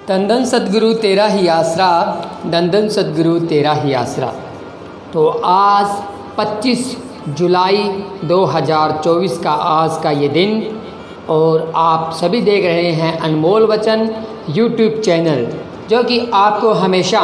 धन धन सतगुरु तेरा ही आसरा, धन धन सतगुरु तेरा ही आसरा। तो आज 25 जुलाई 2024 का आज का ये दिन और आप सभी देख रहे हैं अनमोल वचन यूट्यूब चैनल, जो कि आपको हमेशा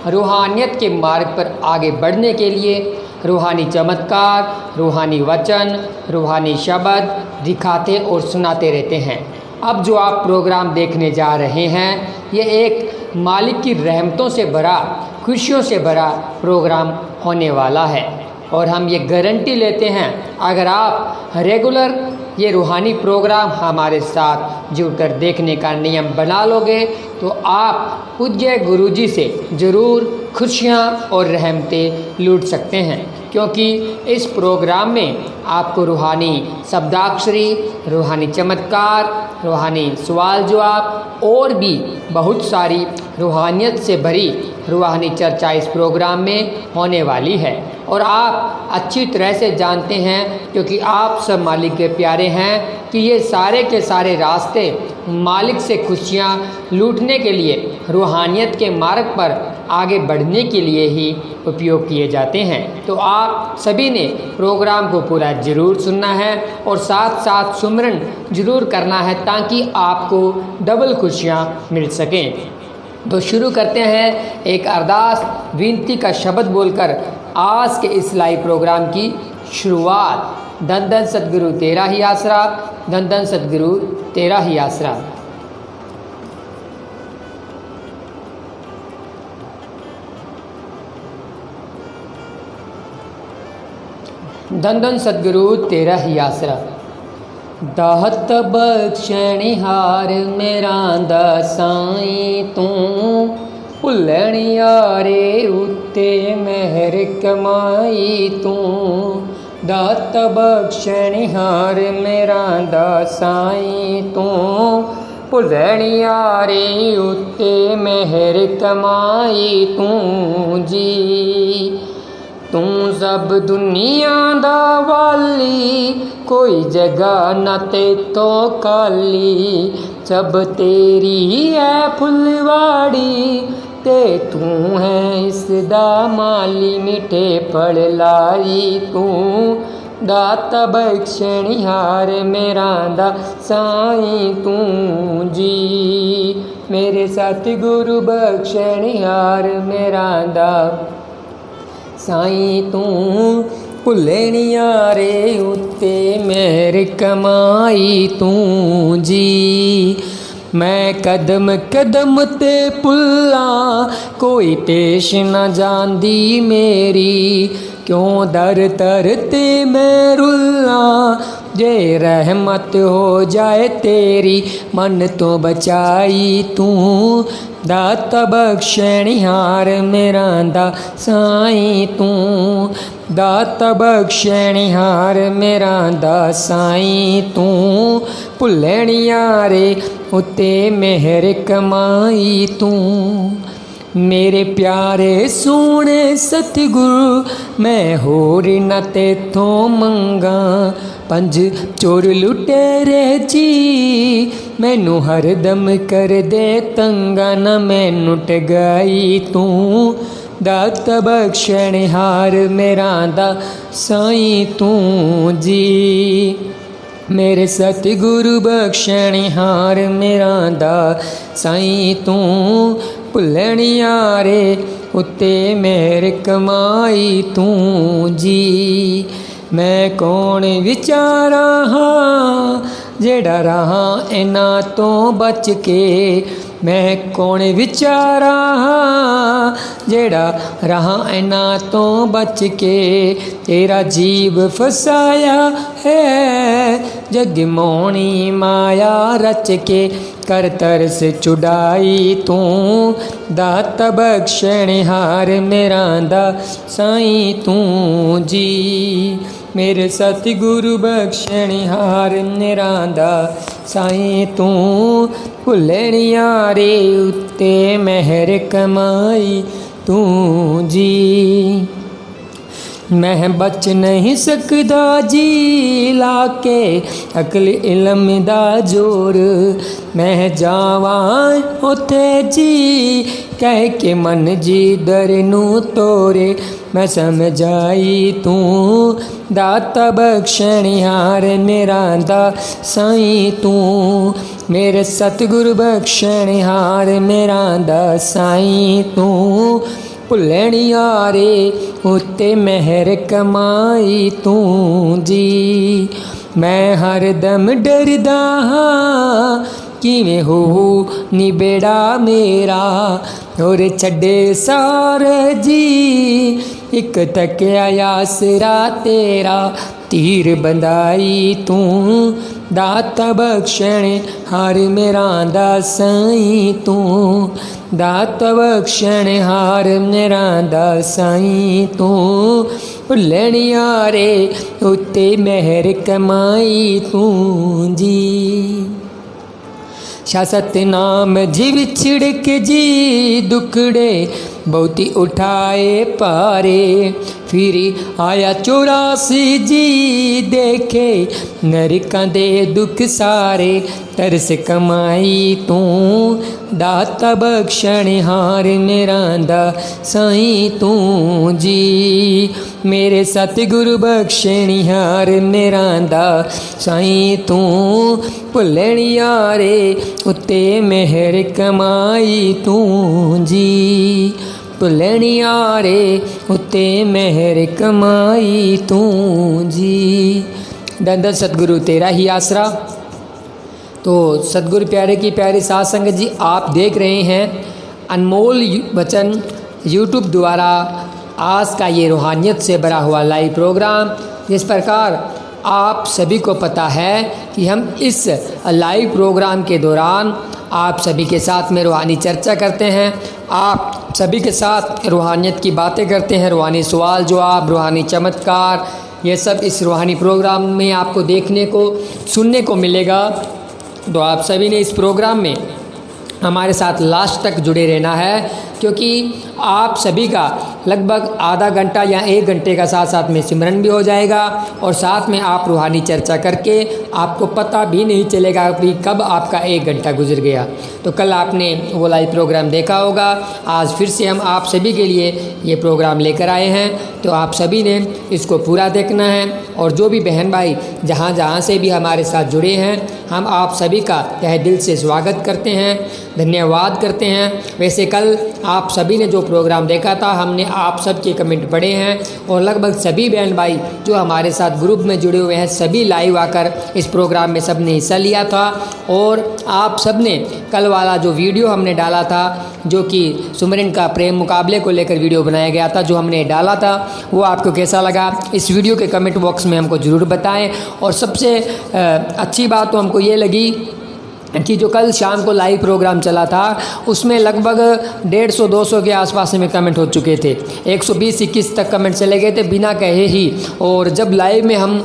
रूहानियत के मार्ग पर आगे बढ़ने के लिए रूहानी चमत्कार, रूहानी वचन, रूहानी शब्द दिखाते और सुनाते रहते हैं। अब जो आप प्रोग्राम देखने जा रहे हैं, ये एक मालिक की रहमतों से भरा, खुशियों से भरा प्रोग्राम होने वाला है। और हम ये गारंटी लेते हैं, अगर आप रेगुलर ये रूहानी प्रोग्राम हमारे साथ जुड़कर देखने का नियम बना लोगे तो आप पूज्य गुरुजी से ज़रूर खुशियाँ और रहमतें लूट सकते हैं, क्योंकि इस प्रोग्राम में आपको रूहानी शब्दाक्षरी, रूहानी चमत्कार, रूहानी सवाल जवाब और भी बहुत सारी रूहानियत से भरी रूहानी चर्चा इस प्रोग्राम में होने वाली है। और आप अच्छी तरह से जानते हैं, क्योंकि आप सब मालिक के प्यारे हैं, कि ये सारे के सारे रास्ते मालिक से खुशियाँ लूटने के लिए, रूहानियत के मार्ग पर आगे बढ़ने के लिए ही उपयोग किए जाते हैं। तो आप सभी ने प्रोग्राम को पूरा ज़रूर सुनना है और साथ साथ सुमरन ज़रूर करना है, ताकि आपको डबल खुशियाँ मिल सकें। तो शुरू करते हैं एक अरदास विनती का शब्द बोलकर आज के इस लाइव प्रोग्राम की शुरुआत। धन धन सतगुरु तेरा ही आसरा, धन धन सतगुरु तेरा ही आसरा। धन धन सतगुरु तेरा ही आसरा। दाहत बख्शनिहार मेरा दा साईं तू, भुल्लणियारे उत्ते मेहर कमाई तू। दात बख्शनिहार मेरा दा साईं तू, भुल्लणियारे उत्ते मेहर कमाई तू जी। तू सब दुनिया दा वाली, कोई जगह न ते तो काली। सब तेरी है फुलवाड़ी, ते तू है इस दा माली। मिठे फल लाई तू, दाता बख्शनिहार मेरा दा साईं तू जी। मेरे सतगुरु बख्शनिहार मेरा दा साईं तू, भुल्लणियारे उत्ते मेहर कमाई तू जी। मैं कदम कदम ते भुल्ला, कोई पेश न जांदी मेरी। क्यों दर दर ते मैं रुल्ला, जे रहमत हो जाए तेरी। मन तो बचाई तू, दाता बख्शनिहार मेरा दा साईं तू। दाता बख्शनिहार मेरा दा साईं तू, भुल्लणियारे उत्ते मेहर कमाई तू। मेरे प्यारे सोने सतगुरु, मैं होर न तेथों मंगा। पंज चोर लुटेरे जी, मैनू हरदम कर दे तंगा। न मैनू टगाई तू, दाता बख्शनिहार मेरा दा साईं तू जी। मेरे सतगुरु बख्शनिहार मेरा दा साईं तू, भुल्लणियारे उत्ते मेहर कमाई तू जी। मैं कौन विचारा हाँ, जेड़ा रहा इन्हां तो बच के। मैं कौन विचारा हाँ, जेड़ा रहा इन्हां तो बच के। तेरा जीव फसाया है, जग मोनी माया रच के। कर तरस चुड़ाई तू, दाता बख्शनिहार मेरा दा साईं तू जी। मेरे सतगुरु बख्शनिहार मेरा दा साईं तू, भुल्लणियारे उत्ते मेहर कमाई तू जी। मैं बच नहीं सकदा जी लाके अकल इलम दा जोर, मैं जावां उथे जी कह के मन जी दर नू तोरे, मैं समझाई तू दाता बख्शणहार मेरा दा साईं तू, मेरे सतगुरु बख्शणहार मेरा दा साईं तू, भुलणियारे उत्ते मेहर कमाई तू जी, मैं हरदम डरदा हाँ किवें हो नी बेड़ा मेरा, और छड्डे सारे जी एक तकिया आसरा तेरा, तीर बंदाई तू दाता बख्शण हार मेरा दा साईं तू, दाता बख्शण हार मेरा दा साईं तू, भुलणियारे उत्ते मेहर कमाई तू जी। शाह सतनाम जी विछड़ के जी दुखड़े बहुती उठाए पारे, फिर आया 84 जी देखे नरकां दे दुख सारे, तरस कमाई तू दाता बख्शणहार मेरा दा साईं तू जी, मेरे सतगुरु बख्शणहार मेरा दा साईं तू, भुलणियारे उत्ते मेहर कमाई तू जी, भुलणियारे उत्ते मेहर कमाई तू जी। धन सतगुरु तेरा ही आसरा। तो सतगुरु प्यारे की प्यारी साध संगत जी, आप देख रहे हैं अनमोल वचन यूट्यूब द्वारा आज का ये रूहानियत से भरा हुआ लाइव प्रोग्राम। जिस प्रकार आप सभी को पता है कि हम इस लाइव प्रोग्राम के दौरान आप सभी के साथ में रूहानी चर्चा करते हैं, आप सभी के साथ रूहानियत की बातें करते हैं, रूहानी सवाल जवाब, रूहानी चमत्कार, ये सब इस रूहानी प्रोग्राम में आपको देखने को सुनने को मिलेगा। तो आप सभी ने इस प्रोग्राम में हमारे साथ लास्ट तक जुड़े रहना है, क्योंकि आप सभी का लगभग आधा घंटा या 1 घंटे का साथ साथ में सिमरन भी हो जाएगा, और साथ में आप रूहानी चर्चा करके आपको पता भी नहीं चलेगा कि कब आपका 1 घंटा गुजर गया। तो कल आपने वो लाइव प्रोग्राम देखा होगा, आज फिर से हम आप सभी के लिए ये प्रोग्राम लेकर आए हैं। तो आप सभी ने इसको पूरा देखना है, और जो भी बहन भाई जहाँ जहाँ से भी हमारे साथ जुड़े हैं, हम आप सभी का तहे दिल से स्वागत करते हैं, धन्यवाद करते हैं। वैसे कल आप सभी ने जो प्रोग्राम देखा था, हमने आप सब के कमेंट पढ़े हैं, और लगभग सभी बहन भाई जो हमारे साथ ग्रुप में जुड़े हुए हैं, सभी लाइव आकर इस प्रोग्राम में सब ने हिस्सा लिया था। और आप सब ने कल वाला जो वीडियो हमने डाला था, जो कि सुमरन का प्रेम मुकाबले को लेकर वीडियो बनाया गया था, जो हमने डाला था, वो आपको कैसा लगा इस वीडियो के कमेंट बॉक्स में हमको ज़रूर बताएं। और सबसे अच्छी बात तो हमको ये लगी कि जो कल शाम को लाइव प्रोग्राम चला था, उसमें लगभग 150-200 के आसपास में कमेंट हो चुके थे, 120-21 तक कमेंट चले गए थे बिना कहे ही। और जब लाइव में हम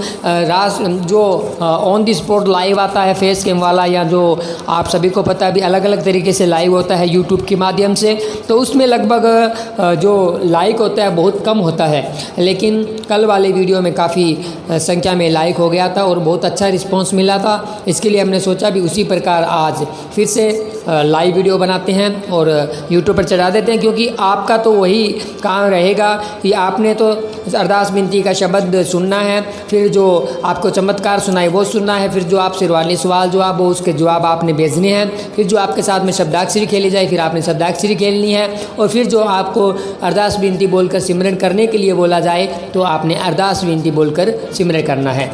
जो ऑन दी स्पॉट लाइव आता है फेस कैम वाला, या जो आप सभी को पता है भी अलग अलग तरीके से लाइव होता है यूट्यूब के माध्यम से, तो उसमें लगभग जो लाइक होता है बहुत कम होता है। लेकिन कल वाले वीडियो में काफ़ी संख्या में लाइक हो गया था और बहुत अच्छा रिस्पॉन्स मिला था। इसके लिए हमने सोचा भी उसी प्रकार आज फिर से लाइव वीडियो बनाते हैं और यूट्यूब पर चढ़ा देते हैं, क्योंकि आपका तो वही काम रहेगा कि आपने तो अरदास बिनती का शब्द सुनना है, फिर जो आपको चमत्कार सुनाए वो सुनना है, फिर जो आपसे रूहानी सवाल जवाब हो उसके जवाब आपने भेजने हैं, फिर जो आपके साथ में शब्दाक्षरी खेली जाए फिर आपने शब्दाक्षरी खेलनी है, और फिर जो आपको अरदास बिनती बोलकर सिमरन करने के लिए बोला जाए तो आपने अरदास बिनती बोलकर सिमरन करना है।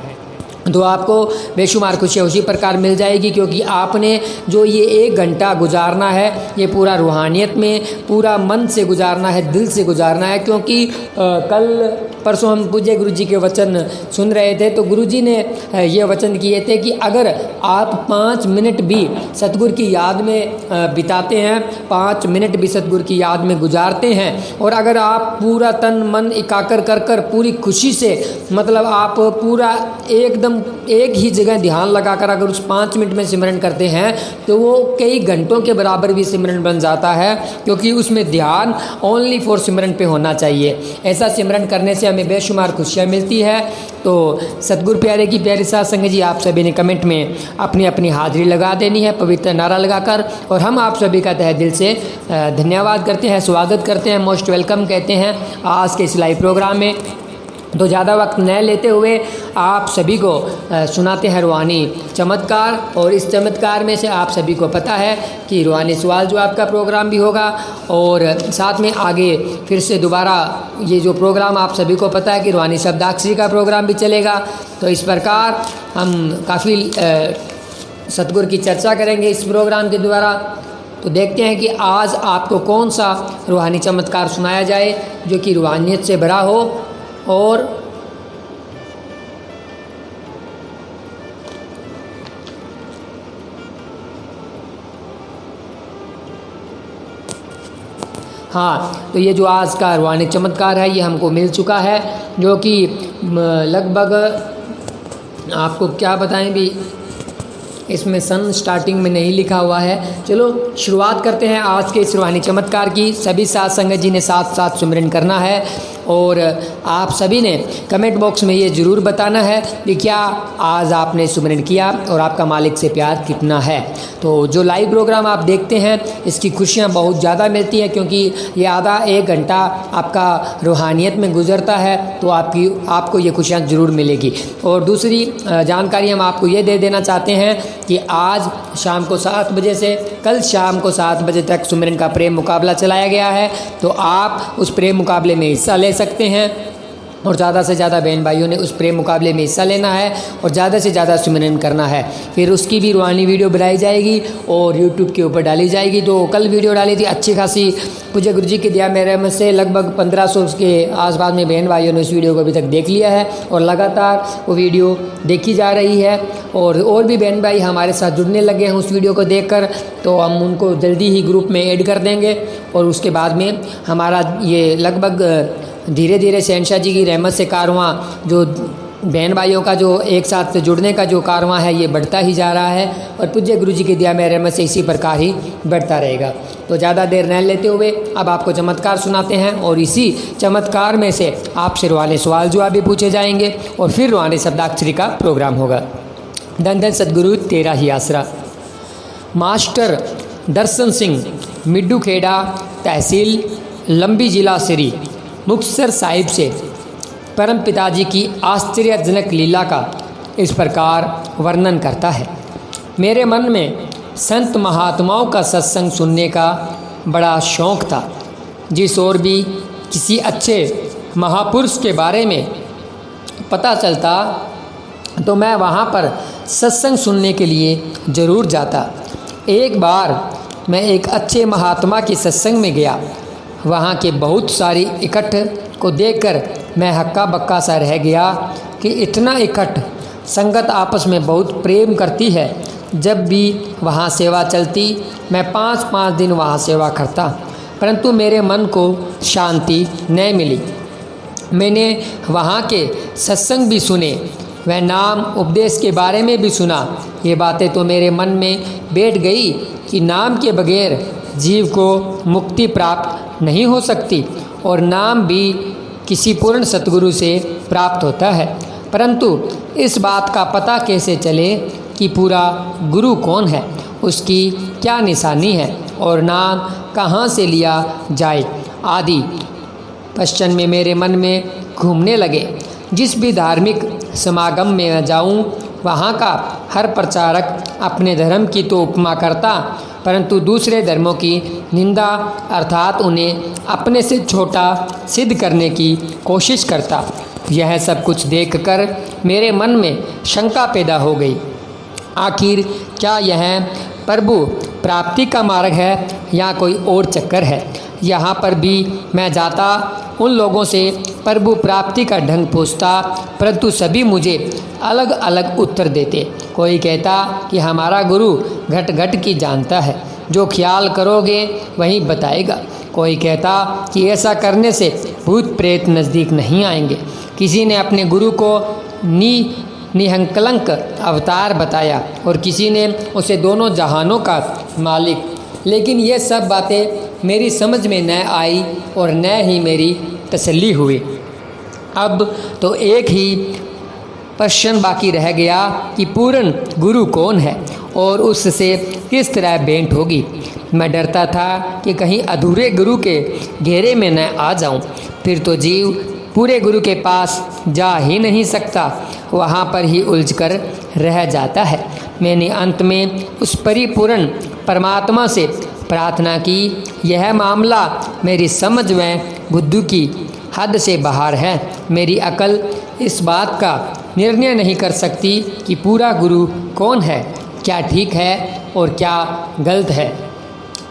तो आपको बेशुमार खुशियाँ उसी प्रकार मिल जाएगी, क्योंकि आपने जो ये 1 घंटा गुजारना है, ये पूरा रूहानियत में पूरा मन से गुजारना है, दिल से गुजारना है। क्योंकि कल परसों हम पूज्य गुरु जी के वचन सुन रहे थे, तो गुरु जी ने ये वचन किए थे कि अगर आप 5 मिनट भी सतगुरु की याद में बिताते हैं, 5 मिनट भी सतगुरु की याद में गुजारते हैं, और अगर आप पूरा तन मन एकाकर कर कर पूरी खुशी से, मतलब आप पूरा एकदम एकदम एक ही जगह ध्यान लगाकर अगर उस 5 मिनट में सिमरन करते हैं तो वो कई घंटों के बराबर भी सिमरन बन जाता है, क्योंकि उसमें ध्यान ओनली फॉर सिमरन पे होना चाहिए। ऐसा सिमरन करने से हमें बेशुमार खुशियाँ मिलती है। तो सतगुरु प्यारे की प्यारी साध संगत जी, आप सभी ने कमेंट में अपनी अपनी हाजिरी लगा देनी है पवित्र नारा लगाकर, और हम आप सभी का तहे दिल से धन्यवाद करते हैं, स्वागत करते हैं, मोस्ट वेलकम कहते हैं आज के इस लाइव प्रोग्राम में। तो ज़्यादा वक्त न लेते हुए आप सभी को सुनाते हैं रूहानी चमत्कार, और इस चमत्कार में से आप सभी को पता है कि रूहानी सवाल जवाब का प्रोग्राम भी होगा, और साथ में आगे फिर से दोबारा ये जो प्रोग्राम आप सभी को पता है कि रूहानी शब्दाक्षरी का प्रोग्राम भी चलेगा। तो इस प्रकार हम काफ़ी सतगुरु की चर्चा करेंगे इस प्रोग्राम के द्वारा। तो देखते हैं कि आज आपको कौन सा रूहानी चमत्कार सुनाया जाए जो कि रूहानियत से भरा हो। और हाँ, तो ये जो आज का रूहानी चमत्कार है ये हमको मिल चुका है, जो कि लगभग आपको क्या बताएं भी, इसमें सन स्टार्टिंग में नहीं लिखा हुआ है। चलो शुरुआत करते हैं आज के इस रूहानी चमत्कार की। सभी साध संगत जी ने साथ साथ सिमरन करना है, और आप सभी ने कमेंट बॉक्स में ये ज़रूर बताना है कि क्या आज आपने सिमरन किया और आपका मालिक से प्यार कितना है। तो जो लाइव प्रोग्राम आप देखते हैं इसकी खुशियाँ बहुत ज़्यादा मिलती हैं, क्योंकि ये आधा एक घंटा आपका रूहानियत में गुजरता है, तो आपको ये खुशियाँ ज़रूर मिलेगी। और दूसरी जानकारी हम आपको ये दे देना चाहते हैं कि आज शाम को 7 बजे से कल शाम को 7 बजे तक सिमरन का प्रेम मुकाबला चलाया गया है, तो आप उस प्रेम मुकाबले में हिस्सा ले सकते हैं, और ज़्यादा से ज़्यादा बहन भाइयों ने उस प्रेम मुकाबले में हिस्सा लेना है और ज़्यादा से ज़्यादा सिमरन करना है। फिर उसकी भी रूहानी वीडियो बनाई जाएगी और यूट्यूब के ऊपर डाली जाएगी। तो कल वीडियो डाली थी अच्छी खासी, पूज्य गुरु जी की दया मेरे में से लगभग 1500 के आसपास में बहन भाइयों ने उस वीडियो को अभी तक देख लिया है, और लगातार वो वीडियो देखी जा रही है। और भी बहन भाई हमारे साथ जुड़ने लगे हैं उस वीडियो को देखकर, तो हम उनको जल्दी ही ग्रुप में ऐड कर देंगे। और उसके बाद में हमारा ये लगभग धीरे धीरे शहनशाह जी की रहमत से कारवां, जो बहन भाइयों का जो एक साथ जुड़ने का जो कारवां है ये बढ़ता ही जा रहा है, और पूज्य गुरु जी की दया में रहमत से इसी प्रकार ही बढ़ता रहेगा। तो ज़्यादा देर न लेते हुए अब आपको चमत्कार सुनाते हैं, और इसी चमत्कार में से आपसे रूहानी सवाल जवाब भी पूछे जाएंगे, और फिर रूहानी शब्दाक्षरी का प्रोग्राम होगा। धन धन सतगुरु तेरा ही आसरा। मास्टर दर्शन सिंह, मिड्डू खेड़ा, तहसील लंबी, जिला सिरी, मुक्तसर साहिब से परम पिताजी की आश्चर्यजनक लीला का इस प्रकार वर्णन करता है। मेरे मन में संत महात्माओं का सत्संग सुनने का बड़ा शौक़ था। जिस ओर भी किसी अच्छे महापुरुष के बारे में पता चलता तो मैं वहाँ पर सत्संग सुनने के लिए ज़रूर जाता। एक बार मैं एक अच्छे महात्मा के सत्संग में गया। वहाँ के बहुत सारी इकट्ठ को देखकर मैं हक्का बक्का सा रह गया कि इतना इकट्ठ संगत आपस में बहुत प्रेम करती है। जब भी वहाँ सेवा चलती मैं 5-5 दिन वहाँ सेवा करता, परंतु मेरे मन को शांति न मिली। मैंने वहाँ के सत्संग भी सुने, वह नाम उपदेश के बारे में भी सुना। ये बातें तो मेरे मन में बैठ गई कि नाम के बगैर जीव को मुक्ति प्राप्त नहीं हो सकती, और नाम भी किसी पूर्ण सतगुरु से प्राप्त होता है। परंतु इस बात का पता कैसे चले कि पूरा गुरु कौन है, उसकी क्या निशानी है, और नाम कहाँ से लिया जाए आदि प्रश्न में मेरे मन में घूमने लगे। जिस भी धार्मिक समागम में मैं जाऊँ वहाँ का हर प्रचारक अपने धर्म की तो उपमा करता, परंतु दूसरे धर्मों की निंदा अर्थात उन्हें अपने से छोटा सिद्ध करने की कोशिश करता। यह सब कुछ देखकर मेरे मन में शंका पैदा हो गई। आखिर क्या यह प्रभु प्राप्ति का मार्ग है या कोई और चक्कर है। यहाँ पर भी मैं जाता, उन लोगों से प्रभु प्राप्ति का ढंग पूछता, परंतु सभी मुझे अलग अलग उत्तर देते। कोई कहता कि हमारा गुरु घट घट की जानता है, जो ख्याल करोगे वही बताएगा। कोई कहता कि ऐसा करने से भूत प्रेत नज़दीक नहीं आएंगे। किसी ने अपने गुरु को निहंकलंक अवतार बताया और किसी ने उसे दोनों जहानों का मालिक। लेकिन ये सब बातें मेरी समझ में न आई और न ही मेरी तसल्ली हुई। अब तो एक ही प्रश्न बाकी रह गया कि पूर्ण गुरु कौन है और उससे किस तरह भेंट होगी। मैं डरता था कि कहीं अधूरे गुरु के घेरे में न आ जाऊं, फिर तो जीव पूरे गुरु के पास जा ही नहीं सकता, वहाँ पर ही उलझकर रह जाता है। मैंने अंत में उस परिपूर्ण परमात्मा से प्रार्थना की, यह मामला मेरी समझ व बुद्धि की हद से बाहर है। मेरी अकल इस बात का निर्णय नहीं कर सकती कि पूरा गुरु कौन है, क्या ठीक है और क्या गलत है।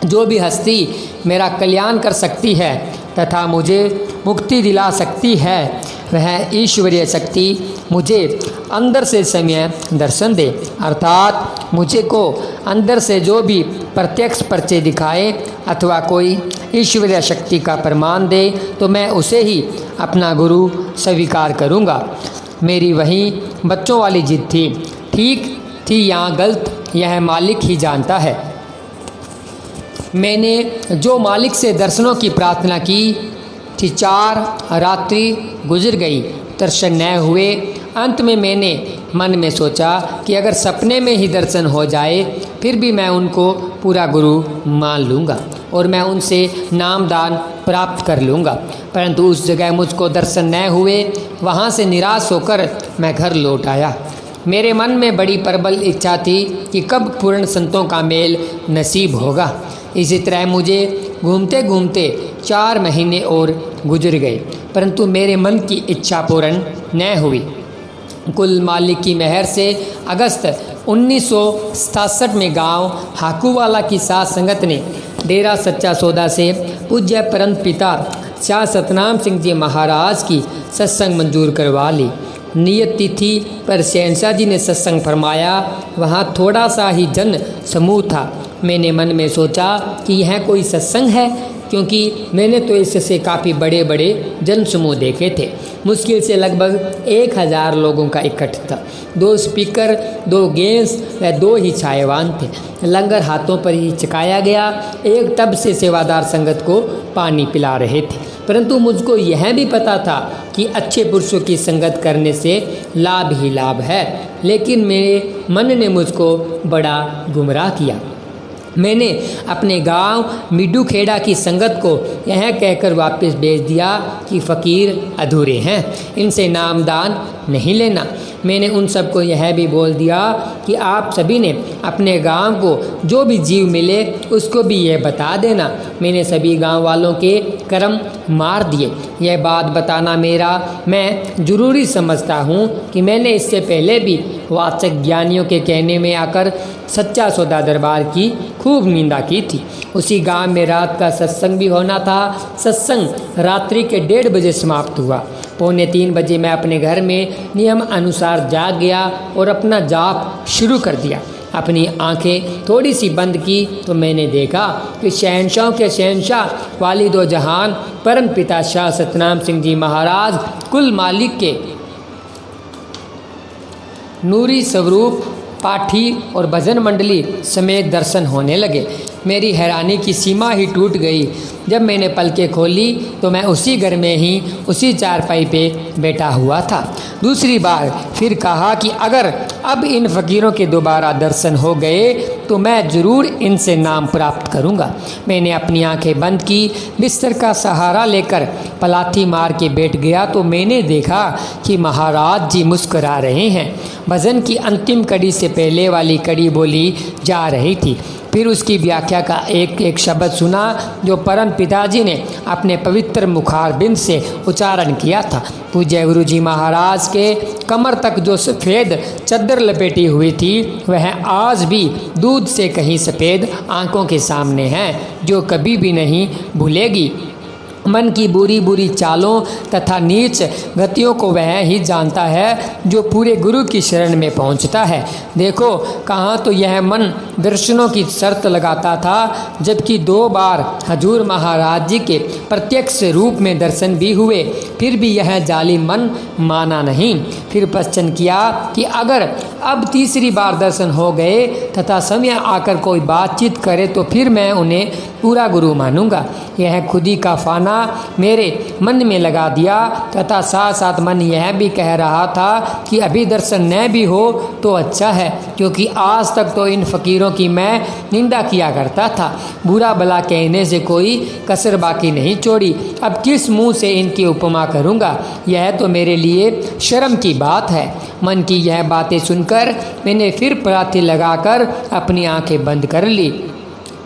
जो भी हस्ती मेरा कल्याण कर सकती है तथा मुझे मुक्ति दिला सकती है, वह ईश्वरीय शक्ति मुझे अंदर से समय दर्शन दे, अर्थात मुझे को अंदर से जो भी प्रत्यक्ष परिचय दिखाए अथवा कोई ईश्वरीय शक्ति का प्रमाण दे तो मैं उसे ही अपना गुरु स्वीकार करूँगा। मेरी वही बच्चों वाली जिद थी, ठीक थी या गलत यह मालिक ही जानता है। मैंने जो मालिक से दर्शनों की प्रार्थना की थी, 4 रात्रि गुजर गई, दर्शन न हुए। अंत में मैंने मन में सोचा कि अगर सपने में ही दर्शन हो जाए फिर भी मैं उनको पूरा गुरु मान लूँगा और मैं उनसे नामदान प्राप्त कर लूँगा। परंतु उस जगह मुझको दर्शन न हुए। वहाँ से निराश होकर मैं घर लौट आया। मेरे मन में बड़ी प्रबल इच्छा थी कि कब पूर्ण संतों का मेल नसीब होगा। इसी तरह मुझे घूमते घूमते 4 महीने और गुजर गए, परंतु मेरे मन की इच्छा पूर्ण न हुई। कुल मालिक की मेहर से अगस्त 1967 में गांव हाकूवाला की साथ संगत ने डेरा सच्चा सौदा से पूज्य परम पिता शाह सतनाम सिंह जी महाराज की सत्संग मंजूर करवा ली। नियत तिथि पर शहंशाह जी ने सत्संग फरमाया। वहाँ थोड़ा सा ही जन समूह था। मैंने मन में सोचा कि यह कोई सत्संग है, क्योंकि मैंने तो इससे काफ़ी बड़े बड़े जन समूह देखे थे। मुश्किल से लगभग 1000 लोगों का इकट्ठ था। 2 स्पीकर, 2 गेंस व 2 ही छायवान थे। लंगर हाथों पर ही चकाया गया। एक टब से सेवादार संगत को पानी पिला रहे थे। परंतु मुझको यह भी पता था कि अच्छे पुरुषों की संगत करने से लाभ ही लाभ है, लेकिन मेरे मन ने मुझको बड़ा गुमराह किया। मैंने अपने गांव मिड्डू खेड़ा की संगत को यह कहकर वापस भेज दिया कि फ़कीर अधूरे हैं, इनसे नामदान नहीं लेना। मैंने उन सबको यह भी बोल दिया कि आप सभी ने अपने गांव को जो भी जीव मिले उसको भी यह बता देना। मैंने सभी गांव वालों के कर्म मार दिए। यह बात बताना मेरा मैं ज़रूरी समझता हूँ कि मैंने इससे पहले भी वाचक ज्ञानियों के कहने में आकर सच्चा सौदा दरबार की खूब निंदा की थी। उसी गांव में रात का सत्संग भी होना था। सत्संग रात्रि के 1:30 बजे समाप्त हुआ। 2:45 बजे मैं अपने घर में नियम अनुसार जाग गया और अपना जाप शुरू कर दिया। अपनी आंखें थोड़ी सी बंद की तो मैंने देखा कि शहंशाहों के शहंशाह वालिद व जहान परम पिता शाह सतनाम सिंह जी महाराज कुल मालिक के नूरी स्वरूप पाठी और भजन मंडली समेत दर्शन होने लगे। मेरी हैरानी की सीमा ही टूट गई। जब मैंने पलकें खोली तो मैं उसी घर में ही उसी चारपाई पे बैठा हुआ था। दूसरी बार फिर कहा कि अगर अब इन फ़कीरों के दोबारा दर्शन हो गए तो मैं ज़रूर इनसे नाम प्राप्त करूंगा। मैंने अपनी आंखें बंद की, बिस्तर का सहारा लेकर पलाथी मार के बैठ गया तो मैंने देखा कि महाराज जी मुस्कुरा रहे हैं। भजन की अंतिम कड़ी से पहले वाली कड़ी बोली जा रही थी। फिर उसकी व्याख्या का एक एक शब्द सुना जो परम पिताजी ने अपने पवित्र मुखारबिंद से उच्चारण किया था। पूज्य गुरु जी महाराज के कमर तक जो सफ़ेद चद्दर लपेटी हुई थी वह आज भी दूध से कहीं सफ़ेद आंखों के सामने है, जो कभी भी नहीं भूलेगी। मन की बुरी बुरी चालों तथा नीच गतियों को वह ही जानता है जो पूरे गुरु की शरण में पहुंचता है। देखो कहाँ तो यह मन दर्शनों की शर्त लगाता था, जबकि 2 बार हजूर महाराज जी के प्रत्यक्ष रूप में दर्शन भी हुए, फिर भी यह जाली मन माना नहीं। फिर प्रश्न किया कि अगर अब तीसरी बार दर्शन हो गए तथा समय आकर कोई बातचीत करे तो फिर मैं उन्हें पूरा गुरु मानूंगा। यह खुदी का फाना मेरे मन में लगा दिया तथा साथ साथ मन यह भी कह रहा था कि अभी दर्शन न भी हो तो अच्छा है, क्योंकि आज तक तो इन फ़कीरों की मैं निंदा किया करता था, बुरा भला कहने से कोई कसर बाकी नहीं छोड़ी। अब किस मुंह से इनकी उपमा करूंगा, यह तो मेरे लिए शर्म की बात है। मन की यह बातें सुनकर मैंने फिर पराठी लगाकर अपनी आंखें बंद कर ली।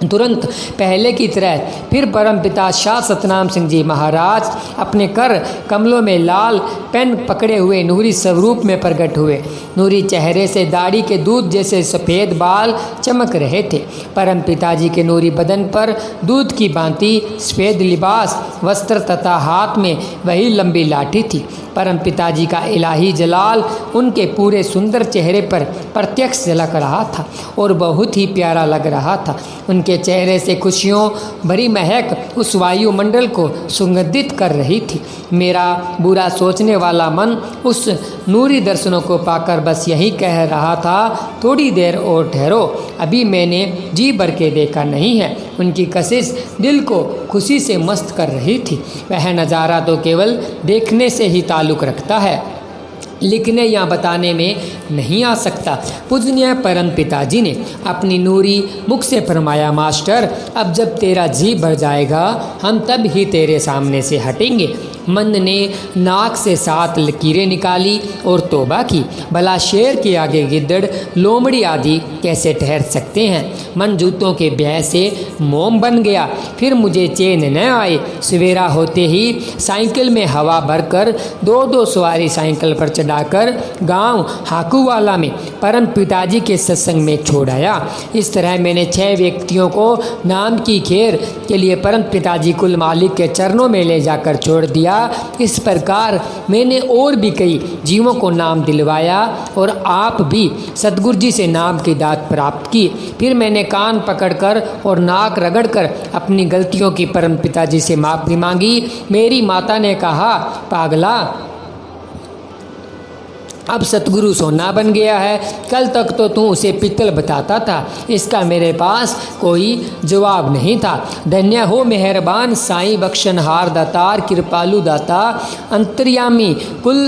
तुरंत पहले की तरह फिर परमपिता शाह सतनाम सिंह जी महाराज अपने कर कमलों में लाल पेन पकड़े हुए नूरी स्वरूप में प्रकट हुए। नूरी चेहरे से दाढ़ी के दूध जैसे सफ़ेद बाल चमक रहे थे। परमपिता जी के नूरी बदन पर दूध की भांति सफ़ेद लिबास वस्त्र तथा हाथ में वही लंबी लाठी थी। परमपिता जी का इलाही जलाल उनके पूरे सुंदर चेहरे पर प्रत्यक्ष झलक रहा था और बहुत ही प्यारा लग रहा था। उनके चेहरे से खुशियों भरी महक उस वायुमंडल को सुगंधित कर रही थी। मेरा बुरा सोचने वाला मन उस नूरी दर्शनों को पाकर बस यही कह रहा था, थोड़ी देर और ठहरो, अभी मैंने जी भर के देखा नहीं है। उनकी कशिश दिल को खुशी से मस्त कर रही थी। वह नज़ारा तो केवल देखने से ही ताल्लुक़ रखता है, लिखने या बताने में नहीं आ सकता। पूजनीय परम पिताजी ने अपनी नूरी मुख से फरमाया, मास्टर अब जब तेरा जी भर जाएगा हम तब ही तेरे सामने से हटेंगे। मन ने नाक से 7 लकीरें निकाली और तौबा की, भला शेर के आगे गिद्दड़ लोमड़ी आदि कैसे ठहर सकते हैं। मन जूतों के ब्याह से मोम बन गया। फिर मुझे चैन न आए। सवेरा होते ही साइकिल में हवा भरकर 2-2 सवारी साइकिल पर चढ़ाकर गांव हाकूवाला में परम पिताजी के सत्संग में छोड़ आया। इस तरह मैंने 6 व्यक्तियों को नाम की खेर के लिए परम पिताजी कुल मालिक के चरणों में ले जाकर छोड़ दिया। इस प्रकार मैंने और भी कई जीवों को नाम दिलवाया और आप भी सतगुरु जी से नाम की दात प्राप्त की। फिर मैंने कान पकड़कर और नाक रगड़कर अपनी गलतियों की परम पिताजी से माफ़ी मांगी। मेरी माता ने कहा, पागला अब सतगुरु सोना बन गया है, कल तक तो तू उसे पित्तल बताता था। इसका मेरे पास कोई जवाब नहीं था। धन्य हो मेहरबान साईं बख्शनहार दातार कृपालु दाता अंतर्यामी कुल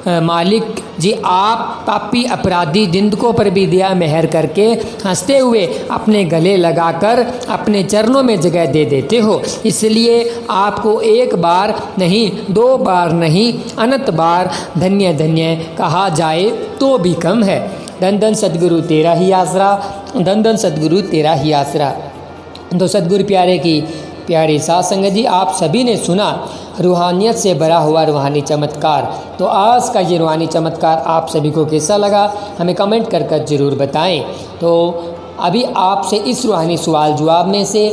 मालिक जी, आप पापी अपराधी जिंदकों पर भी दया मेहर करके हंसते हुए अपने गले लगाकर अपने चरणों में जगह दे देते हो। इसलिए आपको 1 बार नहीं 2 बार नहीं अनंत बार धन्य धन्य कहा जाए तो भी कम है। धन धन सतगुरु तेरा ही आसरा, धन धन सतगुरु तेरा ही आसरा। तो सतगुरु प्यारे की प्यारी साथ संगत जी, आप सभी ने सुना रूहानियत से भरा हुआ रूहानी चमत्कार। तो आज का ये रूहानी चमत्कार आप सभी को कैसा लगा हमें कमेंट कर ज़रूर बताएं। तो अभी आपसे इस रूहानी सवाल जवाब में से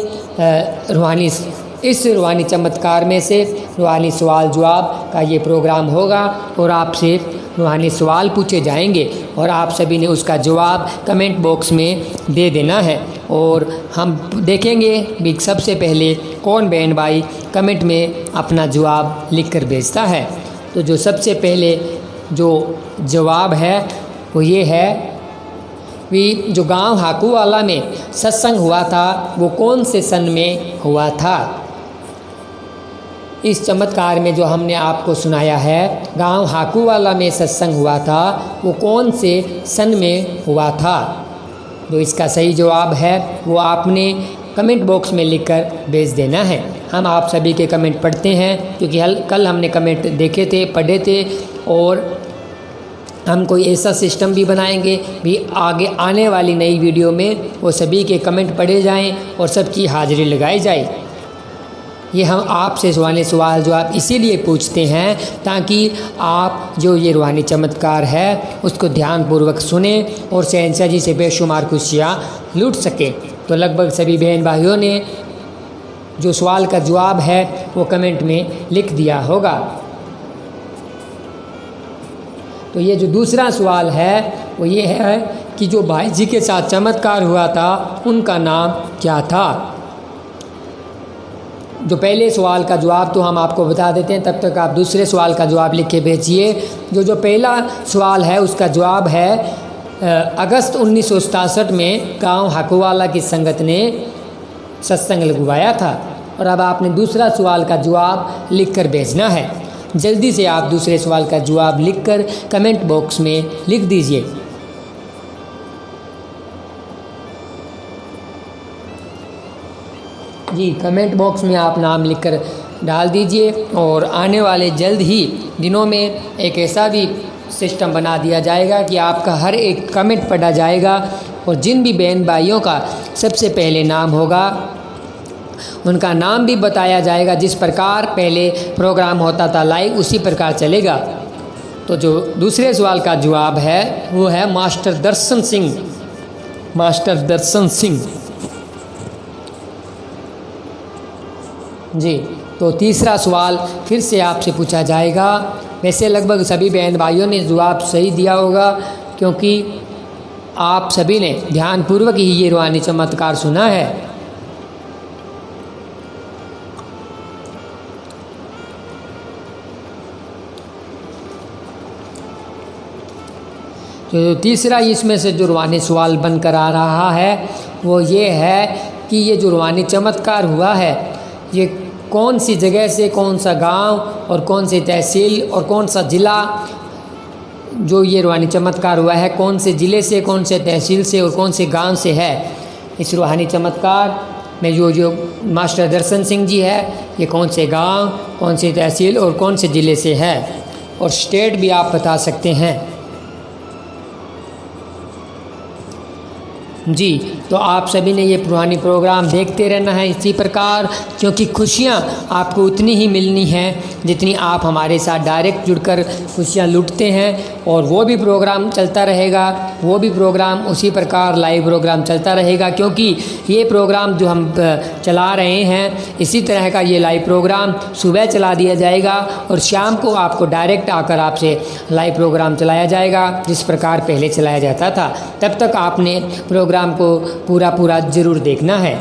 इस रूहानी चमत्कार में से रूहानी सवाल जवाब का ये प्रोग्राम होगा और आपसे रूहानी सवाल पूछे जाएंगे और आप सभी ने उसका जवाब कमेंट बॉक्स में दे देना है और हम देखेंगे भी सबसे पहले कौन बहन भाई कमेंट में अपना जवाब लिखकर भेजता है। तो जो सबसे पहले जो जवाब है वो ये है कि जो गांव हाकूवाला में सत्संग हुआ था वो कौन से सन में हुआ था। इस चमत्कार में जो हमने आपको सुनाया है गांव हाकूवाला में सत्संग हुआ था वो कौन से सन में हुआ था। जो इसका सही जवाब है वो आपने कमेंट बॉक्स में लिखकर भेज देना है। हम आप सभी के कमेंट पढ़ते हैं क्योंकि कल हमने कमेंट देखे थे, पढ़े थे और हम कोई ऐसा सिस्टम भी बनाएंगे भी आगे आने वाली नई वीडियो में वो सभी के कमेंट पढ़े जाएं और सबकी हाजिरी लगाई जाए। ये हम आपसे रूहानी सवाल जवाब इसीलिए पूछते हैं ताकि आप जो ये रूहानी चमत्कार है उसको ध्यानपूर्वक सुने और शहंशाह जी से बेशुमार खुशियाँ लूट सकें। तो लगभग सभी बहन भाइयों ने जो सवाल का जवाब है वो कमेंट में लिख दिया होगा। तो ये जो दूसरा सवाल है वो ये है कि जो भाई जी के साथ चमत्कार हुआ था उनका नाम क्या था। जो पहले सवाल का जवाब तो हम आपको बता देते हैं, तब तक आप दूसरे सवाल का जवाब लिख के भेजिए। जो पहला सवाल है उसका जवाब है अगस्त 1967 में गांव हकुवाला की संगत ने सत्संग लगवाया था। और अब आपने दूसरा सवाल का जवाब लिखकर भेजना है। जल्दी से आप दूसरे सवाल का जवाब लिखकर कमेंट बॉक्स में लिख दीजिए। जी, कमेंट बॉक्स में आप नाम लिखकर डाल दीजिए। और आने वाले जल्द ही दिनों में एक ऐसा भी सिस्टम बना दिया जाएगा कि आपका हर एक कमेंट पढ़ा जाएगा और जिन भी बहन भाइयों का सबसे पहले नाम होगा उनका नाम भी बताया जाएगा। जिस प्रकार पहले प्रोग्राम होता था लाइव, उसी प्रकार चलेगा। तो जो दूसरे सवाल का जवाब है वो है मास्टर दर्शन सिंह। मास्टर दर्शन सिंह जी। तो तीसरा सवाल फिर से आपसे पूछा जाएगा। वैसे लगभग सभी बहन भाइयों ने जवाब सही दिया होगा, क्योंकि आप सभी ने ध्यानपूर्वक ही ये रूहानी चमत्कार सुना है। तो तीसरा इसमें से जो रूहानी सवाल बनकर आ रहा है वो ये है कि ये जो रूहानी चमत्कार हुआ है ये कौन सी जगह से, कौन सा गांव और कौन सी तहसील और कौन सा ज़िला, जो ये रूहानी चमत्कार हुआ है कौन से ज़िले से, कौन से तहसील से और कौन से गांव से है। इस रूहानी चमत्कार में जो मास्टर दर्शन सिंह जी है ये कौन से गांव, कौन सी तहसील और कौन से ज़िले से है, और स्टेट भी आप बता सकते हैं। जी, तो आप सभी ने ये रूहानी प्रोग्राम देखते रहना है इसी प्रकार, क्योंकि खुशियाँ आपको उतनी ही मिलनी हैं जितनी आप हमारे साथ डायरेक्ट जुड़कर खुशियाँ लूटते हैं। और वो भी प्रोग्राम चलता रहेगा, वो भी प्रोग्राम उसी प्रकार लाइव प्रोग्राम चलता रहेगा, क्योंकि ये प्रोग्राम जो हम चला रहे हैं इसी तरह का ये लाइव प्रोग्राम सुबह चला दिया जाएगा और शाम को आपको डायरेक्ट आकर आपसे लाइव प्रोग्राम चलाया जाएगा जिस प्रकार पहले चलाया जाता था। तब तक आपने प्रोग्राम को पूरा ज़रूर देखना है।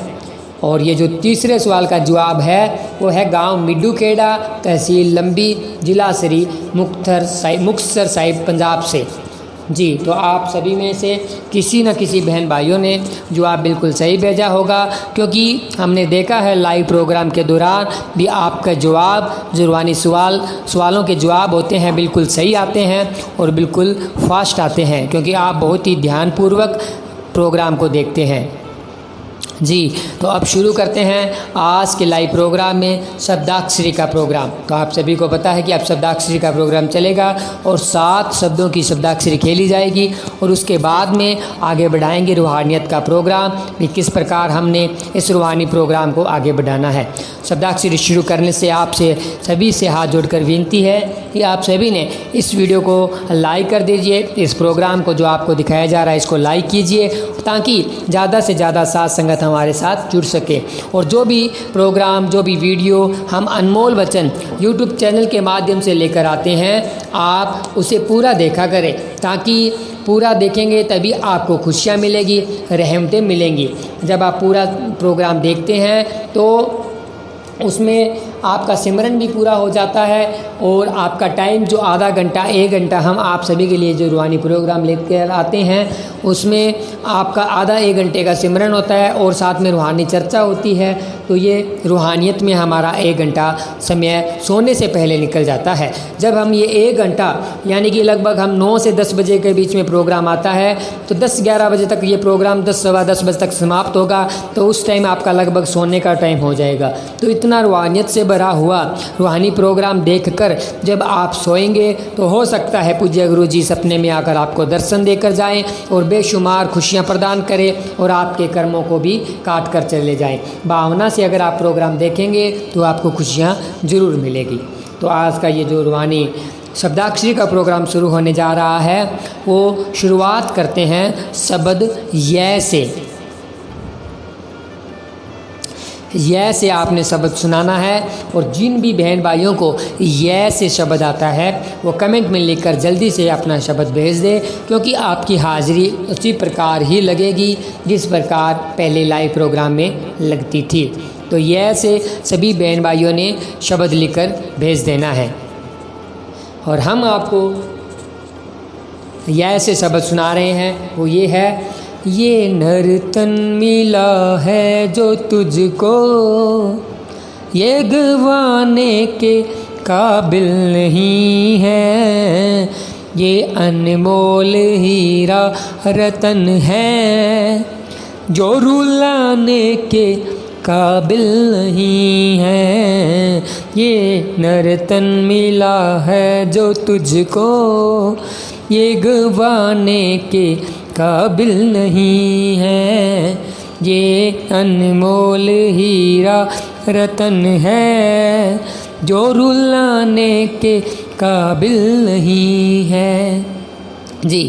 और ये जो तीसरे सवाल का जवाब है वो है गांव मिड्डूखेड़ा, तहसील लंबी, ज़िला श्री मुक्तसर साहिब, पंजाब से। जी, तो आप सभी में से किसी न किसी बहन भाइयों ने जवाब बिल्कुल सही भेजा होगा, क्योंकि हमने देखा है लाइव प्रोग्राम के दौरान भी आपका जवाब, जो रूहानी सवालों के जवाब होते हैं बिल्कुल सही आते हैं और बिल्कुल फास्ट आते हैं, क्योंकि आप बहुत ही ध्यानपूर्वक प्रोग्राम को देखते हैं। जी, तो अब शुरू करते हैं आज के लाइव प्रोग्राम में शब्दाक्षरी का प्रोग्राम। तो आप सभी को पता है कि अब शब्दाक्षरी का प्रोग्राम चलेगा और 7 शब्दों की शब्दाक्षरी खेली जाएगी और उसके बाद में आगे बढ़ाएंगे रूहानियत का प्रोग्राम कि किस प्रकार हमने इस रूहानी प्रोग्राम को आगे बढ़ाना है। शब्दाक्षरी शुरू करने से आपसे सभी से हाथ जोड़कर विनती है कि आप सभी ने इस वीडियो को लाइक कर दीजिए। इस प्रोग्राम को जो आपको दिखाया जा रहा है इसको लाइक कीजिए, ताकि ज़्यादा से ज़्यादा साथ संगत हमारे साथ जुड़ सके। और जो भी प्रोग्राम, जो भी वीडियो हम अनमोल वचन यूट्यूब चैनल के माध्यम से लेकर आते हैं, आप उसे पूरा देखा करें, ताकि पूरा देखेंगे तभी आपको खुशियाँ मिलेगी, रहमतें मिलेंगी। जब आप पूरा प्रोग्राम देखते हैं तो उसमें आपका सिमरन भी पूरा हो जाता है और आपका टाइम जो आधा घंटा 1 घंटा हम आप सभी के लिए जो रूहानी प्रोग्राम लेकर आते हैं उसमें आपका आधा 1 घंटे का सिमरन होता है और साथ में रूहानी चर्चा होती है। तो ये रूहानियत में हमारा 1 घंटा समय सोने से पहले निकल जाता है। जब हम ये 1 घंटा यानी कि लगभग हम 9 से 10 बजे के बीच में प्रोग्राम आता है, तो 10-11 बजे तक ये प्रोग्राम 10 सवा 10 बजे तक समाप्त होगा, तो उस टाइम आपका लगभग सोने का टाइम हो जाएगा। तो इतना रूहानियत से भरा हुआ रूहानी प्रोग्राम देखकर जब आप सोएंगे तो हो सकता है पूज्य गुरु जी सपने में आकर आपको दर्शन देकर जाएं और बेशुमार खुशियां प्रदान करें और आपके कर्मों को भी काट कर चले जाएं। भावना से अगर आप प्रोग्राम देखेंगे तो आपको खुशियां ज़रूर मिलेगी। तो आज का ये जो रूहानी शब्दाक्षरी का प्रोग्राम शुरू होने जा रहा है वो शुरुआत करते हैं शब्द य से। य से आपने शब्द सुनाना है। और जिन भी बहन भाइयों को य से शब्द आता है वो कमेंट में लिखकर जल्दी से अपना शब्द भेज दे, क्योंकि आपकी हाज़िरी उसी प्रकार ही लगेगी जिस प्रकार पहले लाइव प्रोग्राम में लगती थी। तो य से सभी बहन भाइयों ने शब्द लिखकर भेज देना है। और हम आपको य से शब्द सुना रहे हैं, वो ये है, ये नर्तन मिला है जो तुझको, ये गवाने के काबिल नहीं है, ये अनमोल हीरा रतन है जो रुलाने के काबिल नहीं है, ये नर्तन मिला है जो तुझको, ये गवाने के काबिल नहीं है, ये अनमोल हीरा रतन है जो रुलाने के काबिल नहीं है। जी,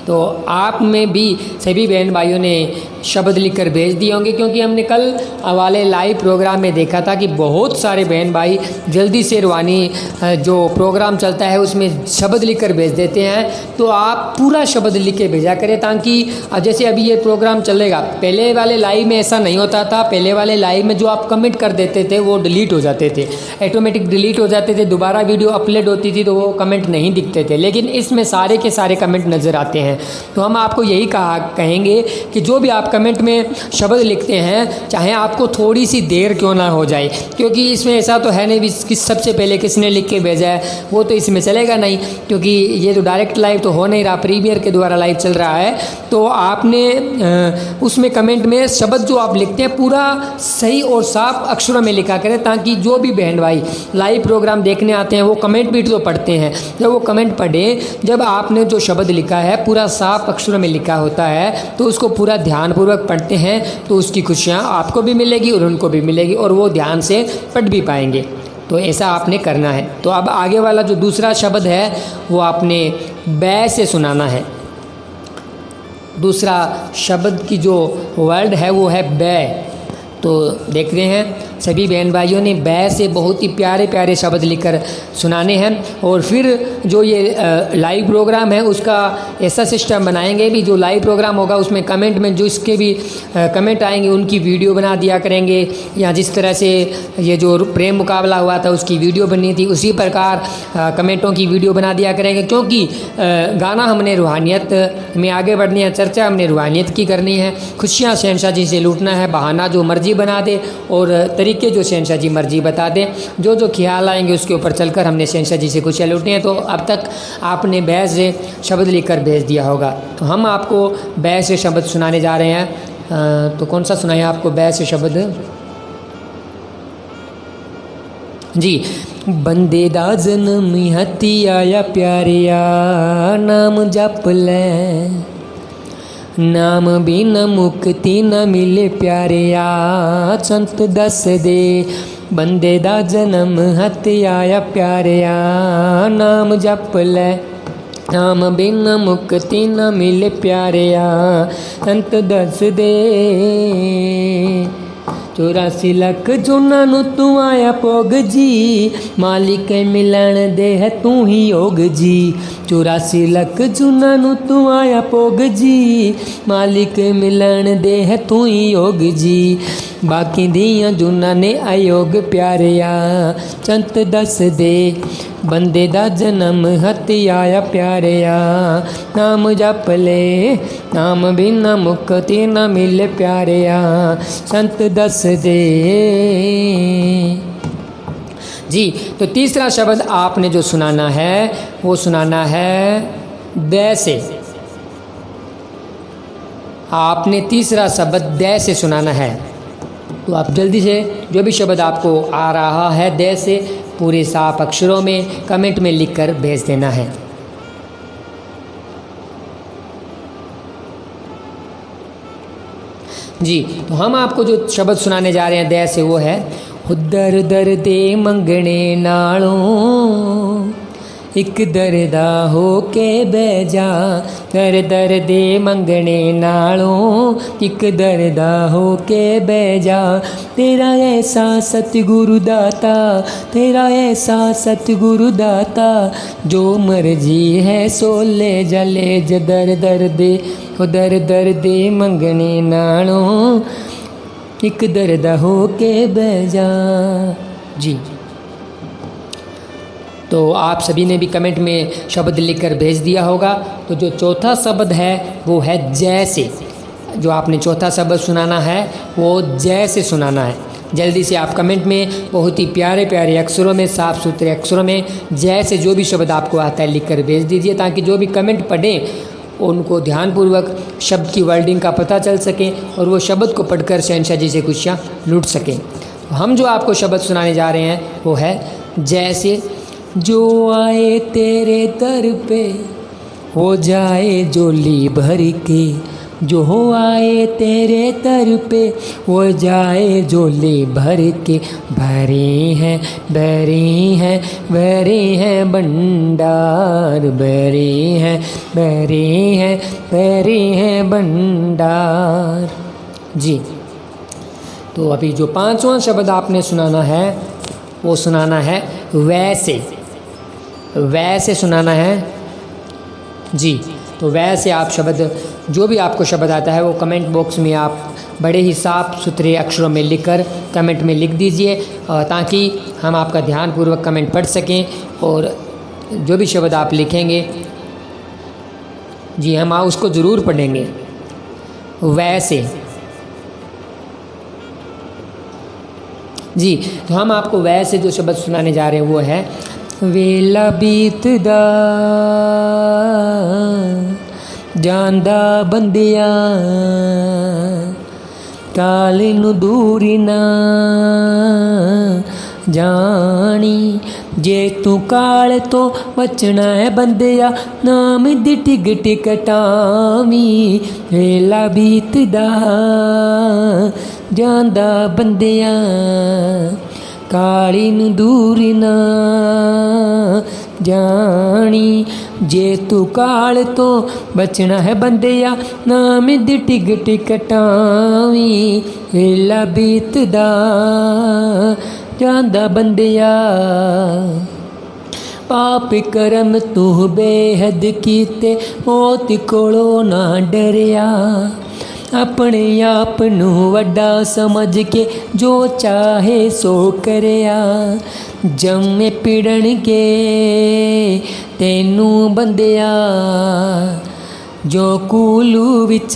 तो आप में भी सभी बहन भाइयों ने शब्द लिखकर भेज दिए होंगे, क्योंकि हमने कल वाले लाइव प्रोग्राम में देखा था कि बहुत सारे बहन भाई जल्दी से रूहानी जो प्रोग्राम चलता है उसमें शब्द लिखकर भेज देते हैं। तो आप पूरा शब्द लिख के भेजा करें, ताकि जैसे अभी ये प्रोग्राम चलेगा, पहले वाले लाइव में ऐसा नहीं होता था। पहले वाले लाइव में जो आप कमेंट कर देते थे वो डिलीट हो जाते थे, ऑटोमेटिक डिलीट हो जाते थे, दोबारा वीडियो अपलोड होती थी तो वो कमेंट नहीं दिखते थे। लेकिन इसमें सारे के सारे कमेंट नज़र आते हैं। तो हम आपको यही कहेंगे कि जो भी आप कमेंट में शब्द लिखते हैं, चाहे आपको थोड़ी सी देर क्यों ना हो जाए, क्योंकि इसमें ऐसा तो है नहीं कि सबसे पहले किसने लिख के भेजा है, वो तो इसमें चलेगा नहीं, क्योंकि ये तो डायरेक्ट लाइव तो हो नहीं रहा, प्रीमियर के द्वारा लाइव चल रहा है। तो आपने उसमें कमेंट में शब्द जो आप लिखते हैं पूरा सही और साफ अक्षरों में लिखा करें, ताकि जो भी बहन भाई लाइव प्रोग्राम देखने आते हैं वो कमेंट भी तो पढ़ते हैं। जब वो कमेंट पढ़े, जब आपने जो शब्द लिखा है पूरा साफ अक्षरों में लिखा होता है, तो उसको पूरा ध्यानपूर्वक पढ़ते हैं, तो उसकी खुशियाँ आपको भी मिलेगी और उनको भी मिलेगी, और वो ध्यान से पढ़ भी पाएंगे। तो ऐसा आपने करना है। तो अब आगे वाला जो दूसरा शब्द है वो आपने बै से सुनाना है। दूसरा शब्द की जो वर्ड है वो है बै। तो देख रहे हैं सभी बहन भाइयों ने बै से बहुत ही प्यारे प्यारे शब्द लिखकर सुनाने हैं। और फिर जो ये लाइव प्रोग्राम है उसका ऐसा सिस्टम बनाएंगे भी, जो लाइव प्रोग्राम होगा उसमें कमेंट में जो इसके भी कमेंट आएंगे उनकी वीडियो बना दिया करेंगे, या जिस तरह से ये जो प्रेम मुकाबला हुआ था उसकी वीडियो बनी थी उसी प्रकार कमेंटों की वीडियो बना दिया करेंगे। क्योंकि गाना हमने रूहानियत में आगे बढ़नी है, चर्चा हमने रूहानियत की करनी है, खुशियाँ शहंशाह जी से लूटना है, बहाना जो मर्जी बना दे और तरीके जो शहंशाह जी मर्जी बता दें, जो जो ख्याल आएंगे उसके ऊपर चलकर हमने शहंशाह जी से खुशियाँ लूटनी है। तो अब तक आपने बै से शब्द लिखकर भेज दिया होगा। तो हम आपको बै से शब्द सुनाने जा रहे हैं। तो कौन सा सुनाएं आपको बै से शब्द? जी, बंदे दा जन्म हत्ती आया प्यारिया, नाम जप ले, नाम बिना मुक्ति न मिले प्यारिया, संत दस दे। बंदे दा जन्म हत्ती आया प्यारिया, नाम जप ले, नाम बिना मुक्ति न मिले प्यारिया, संत दस दे। 84 ਲੱਖ ਜੂਨਾਂ ਨੂੰ ਤੂੰ ਆਇਆ ਭੋਗ ਜੀ, ਮਾਲਿਕ ਮਿਲਣ ਦੇ ਹੈ ਤੂੰ ਹੀ ਯੋਗ ਜੀ। 84 ਲੱਖ ਜੂਨਾਂ ਨੂੰ ਤੂੰ ਆਇਆ ਭੋਗ ਜੀ, ਮਾਲਿਕ ਮਿਲਣ ਦੇ ਹੈ ਤੂੰ ਹੀ ਯੋਗ ਜੀ। ਬਾਕੀ ਦੀਆਂ ਜੂਨਾਂ ਨੇ ਅਯੋਗ ਪਿਆਰਿਆ, ਸੰਤ ਦੱਸ ਦੇ। बंदे दा जन्म हत्ती आया प्यारिया, नाम जप ले, नाम बिना मुक्ति न मिले प्यारिया, संत दस दे। जी, तो तीसरा शब्द आपने जो सुनाना है वो सुनाना है दै से। आपने तीसरा शब्द दै से सुनाना है। तो आप जल्दी से जो भी शब्द आपको आ रहा है दै से पूरे साफ अक्षरों में कमेंट में लिखकर भेज देना है। जी, तो हम आपको जो शब्द सुनाने जा रहे हैं दै से वो है, दर दर दे मंगने नालों एक दरदा हो के बह जा, दर दर दे मंगने नालों एक दरदा हो के बह जा। तेरा ऐसा सतगुरु दाता, तेरा ऐसा सतगुरु दाता, जो मर्जी है सो ले जा ले जा। दर दर दे हो दर दर दे मंगने नालों एक दरदा हो के बह जा। जी, तो आप सभी ने भी कमेंट में शब्द लिखकर भेज दिया होगा। तो जो चौथा शब्द है वो है जैसे। जो आपने चौथा शब्द सुनाना है वो जैसे सुनाना है। जल्दी से आप कमेंट में बहुत ही प्यारे प्यारे अक्षरों में, साफ सुथरे अक्षरों में जैसे जो भी शब्द आपको आता है लिखकर भेज दीजिए, ताकि जो भी कमेंट पढ़ें उनको ध्यानपूर्वक शब्द की वर्डिंग का पता चल सके और वो शब्द को पढ़कर शहंशाह जी से खुशियाँ लूट सकें। हम जो आपको शब्द सुनाने जा रहे हैं वो है जैसे। जो आए तेरे दर पे हो जाए झोली भर के, जो आए तेरे दर पे हो जाए झोली भर के। भरे हैं भरे हैं भरे हैं भंडार, भरे हैं भरे हैं भरे हैं भंडार। जी, तो अभी जो पांचवा शब्द आपने सुनाना है वो सुनाना है वैसे। वैसे सुनाना है जी। तो वैसे आप शब्द, जो भी आपको शब्द आता है वो कमेंट बॉक्स में आप बड़े ही साफ सुथरे अक्षरों में लिखकर कमेंट में लिख दीजिए, ताकि हम आपका ध्यानपूर्वक कमेंट पढ़ सकें। और जो भी शब्द आप लिखेंगे जी हम उसको ज़रूर पढ़ेंगे। वैसे जी, तो हम आपको वैसे जो शब्द सुनाने जा रहे हैं वो है वेला बीतदा ਜਾਂਦਾ ਬੰਦਿਆ, ਕਾਲ ਨੂੰ ਦੂਰੀ ਨਾ ਜਾਣੀ। ਜੇ ਤੂੰ ਕਾਲ ਤੋਂ ਬਚਣਾ ਹੈ ਬੰਦਿਆ, ਨਾਮ ਦੀ ਟਿਗ ਟਿਕਟਾਵੀਂ। ਵੇਲਾ ਬੀਤਦਾ ਜਾਂਦਾ ਬੰਦਿਆ, ਕਾਲੀ ਨੂੰ ਦੂਰੀ ਨਾ ਜਾਣੀ। ਜੇ ਤੂੰ ਕਾਲ ਤੋਂ ਬਚਣਾ ਹੈ ਬੰਦਿਆ, ਨਾਮ ਦੀ ਟਿਗ ਟਿਕਟਾਵੀਂ। ਵੇਲਾ ਬੀਤਦਾ ਜਾਂਦਾ ਬੰਦਿਆ, ਪਾਪ ਕਰਮ ਤੂੰ ਬੇਹੱਦ ਕੀਤੇ, ਮੌਤ ਕੋਲੋਂ ਨਾ ਡਰਿਆ। अपने आप नू वड्डा समझ के जो चाहे सो करिया। जम्मे पिड़न के तेनू बंदिया, जो कूलू विच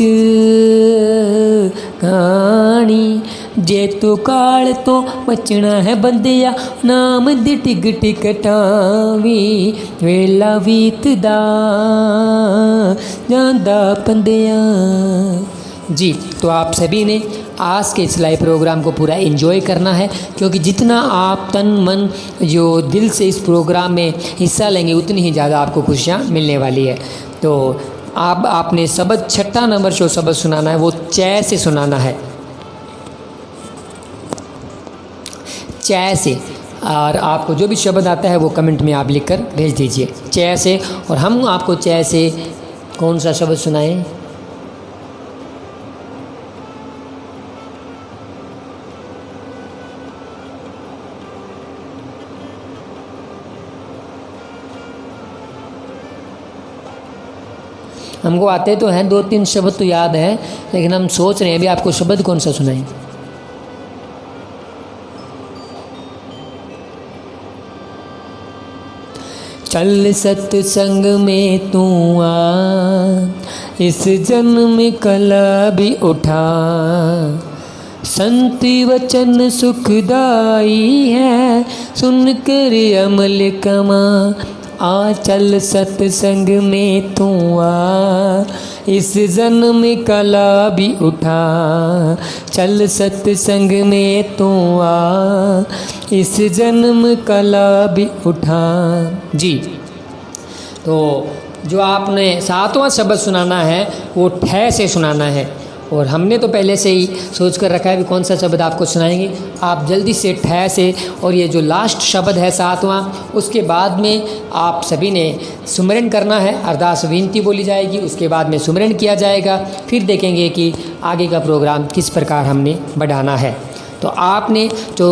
कहानी। जे तू काल तो बचना है बंदिया, नाम दी टिग टिकटावी। वेला बीतदा जांदा बंदिया। जी, तो आप सभी ने आज के इस लाइव प्रोग्राम को पूरा एंजॉय करना है, क्योंकि जितना आप तन मन जो दिल से इस प्रोग्राम में हिस्सा लेंगे उतनी ही ज़्यादा आपको खुशियाँ मिलने वाली है। तो आपने शब्द छठा नंबर जो शब्द सुनाना है वो चे से सुनाना है। चे से। और आपको जो भी शब्द आता है वो कमेंट में आप लिखकर भेज दीजिए चे से। और हम आपको चे से कौन सा शब्द सुनाएं? हमको आते तो हैं, 2-3 शब्द तो याद है, लेकिन हम सोच रहे हैं अभी आपको शब्द कौन सा सुनाएं। चल सत्संग में तू आ, इस जन्म कला भी उठा। संत वचन सुखदाई है, सुन कर अमल कमा। आ चल सत्संग में तू आ, इस जन्म कला भी उठा। चल सत्संग में तू आ, इस जन्म कला भी उठा। जी, तो जो आपने सातवां शब्द सुनाना है वो ठे से सुनाना है। और हमने तो पहले से ही सोच कर रखा है भी कौन सा शब्द आपको सुनाएंगे। आप जल्दी से ठह से, और ये जो लास्ट शब्द है 7वां, उसके बाद में आप सभी ने सुमरन करना है। अरदास विनती बोली जाएगी, उसके बाद में सुमरन किया जाएगा। फिर देखेंगे कि आगे का प्रोग्राम किस प्रकार हमने बढ़ाना है। तो आपने जो